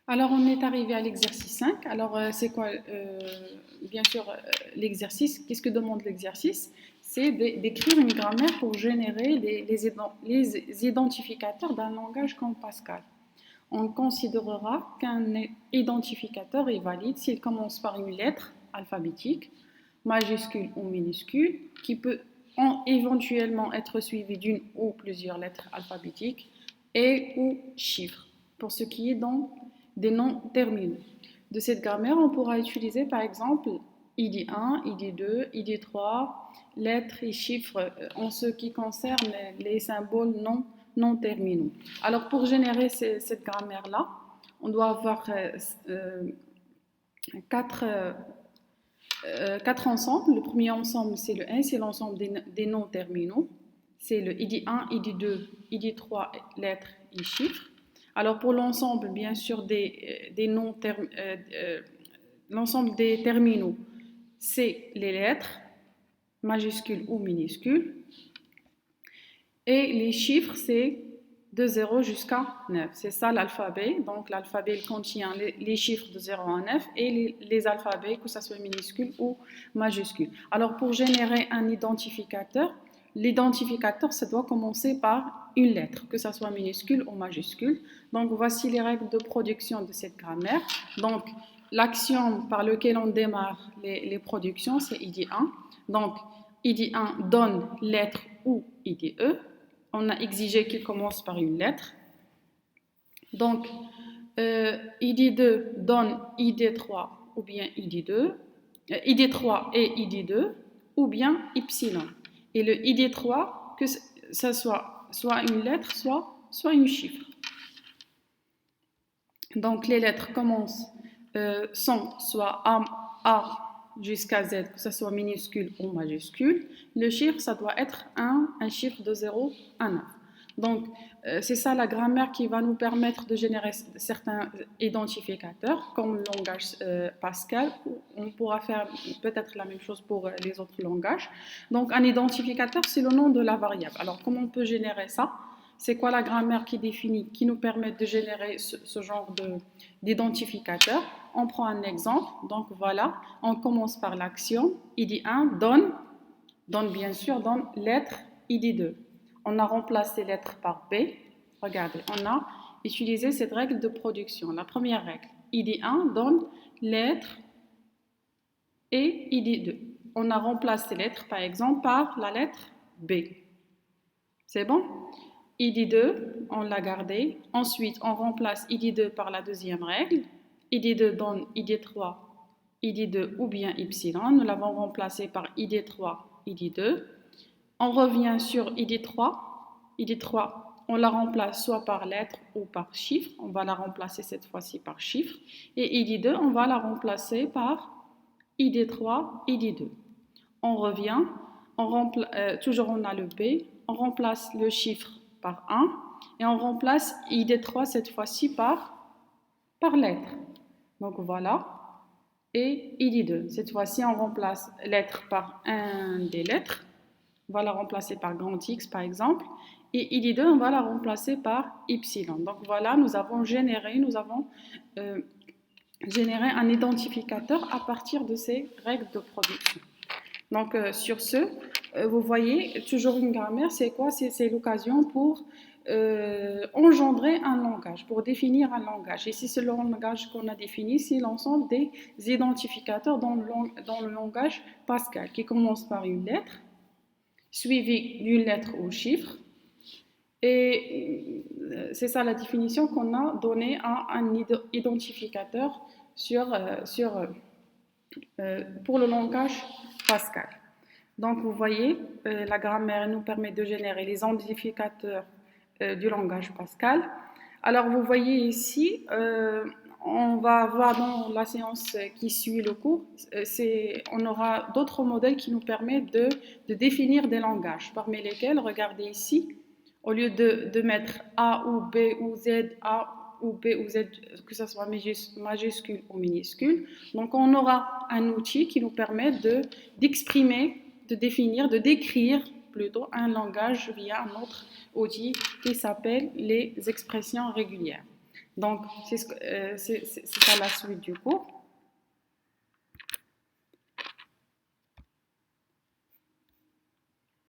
Alors, on est arrivé à l'exercice 5. Alors, c'est quoi bien sûr, l'exercice. Qu'est-ce que demande l'exercice? C'est d'écrire une grammaire pour générer les identificateurs d'un langage comme Pascal. On considérera qu'un identificateur est valide s'il commence par une lettre alphabétique, majuscule ou minuscule, qui peut éventuellement être suivie d'une ou plusieurs lettres alphabétiques et ou chiffres, pour ce qui est donc des noms terminaux. De cette grammaire, on pourra utiliser par exemple ID1, ID2, ID3, lettres et chiffres en ce qui concerne les symboles non terminaux. Alors pour générer cette grammaire-là, on doit avoir quatre, quatre ensembles. Le premier ensemble, c'est le 1, c'est l'ensemble des noms terminaux. C'est le ID1, ID2, ID3, lettres et chiffres. Alors pour l'ensemble, bien sûr, des noms l'ensemble des terminaux, c'est les lettres, majuscules ou minuscules. Et les chiffres, c'est de 0 jusqu'à 9. C'est ça l'alphabet. Donc l'alphabet contient les chiffres de 0 à 9 et les alphabets, que ce soit minuscule ou majuscule. Alors pour générer un identificateur, l'identificateur, ça doit commencer par une lettre, que ce soit minuscule ou majuscule. Donc voici les règles de production de cette grammaire. Donc l'action par lequel on démarre les productions, c'est ID1. Donc ID1 donne lettre ou IDE. On a exigé qu'il commence par une lettre. Donc, ID2 donne ID3 ou bien ID2, ID3 et ID2 ou bien Y. Et le ID3, que ce soit une lettre, soit une chiffre. Donc, les lettres commencent, sont soit A jusqu'à Z, que ce soit minuscule ou majuscule. Le chiffre, ça doit être un chiffre de 0 à 9. Donc, c'est ça la grammaire qui va nous permettre de générer certains identificateurs, comme le langage Pascal. On pourra faire peut-être la même chose pour les autres langages. Donc, un identificateur, c'est le nom de la variable. Alors, comment on peut générer ça? C'est quoi la grammaire qui définit, qui nous permet de générer ce genre d'identificateur? On prend un exemple. Donc voilà, on commence par l'action. ID1 donne bien sûr, donne lettre ID2. On a remplacé lettre par B. Regardez, on a utilisé cette règle de production. La première règle, ID1 donne lettre et ID2. On a remplacé lettre, par exemple, par la lettre B. C'est bon? ID2, on l'a gardé. Ensuite, on remplace ID2 par la deuxième règle. ID2 donne ID3, ID2 ou bien Y. Nous l'avons remplacé par ID3, ID2. On revient sur ID3. ID3, on la remplace soit par lettre ou par chiffre. On va la remplacer cette fois-ci par chiffre. Et ID2, on va la remplacer par ID3, ID2. On revient, toujours on a le B. On remplace le chiffre par 1 et on remplace ID3 cette fois-ci par lettre. Donc voilà. Et ID2. Cette fois-ci, on remplace lettre par un des lettres. On va la remplacer par grand X par exemple. Et ID2, on va la remplacer par Y. Donc voilà, nous avons généré un identificateur à partir de ces règles de production. Donc, sur ce, vous voyez, toujours une grammaire, c'est quoi? C'est l'occasion pour engendrer un langage, pour définir un langage. Ici, c'est le langage qu'on a défini, c'est l'ensemble des identificateurs dans le langage Pascal, qui commence par une lettre, suivie d'une lettre ou chiffre. Et c'est ça la définition qu'on a donnée à un identificateur pour le langage Pascal. Donc, vous voyez, la grammaire nous permet de générer les identificateurs du langage Pascal. Alors, vous voyez ici, on va voir dans la séance qui suit le cours, on aura d'autres modèles qui nous permettent de définir des langages, parmi lesquels, regardez ici, au lieu de mettre A ou B ou Z, A ou B ou Z, que ce soit majuscule ou minuscule. Donc, on aura un outil qui nous permet d'exprimer, de définir, de décrire plutôt un langage via un autre outil qui s'appelle les expressions régulières. Donc, c'est ça la suite du cours.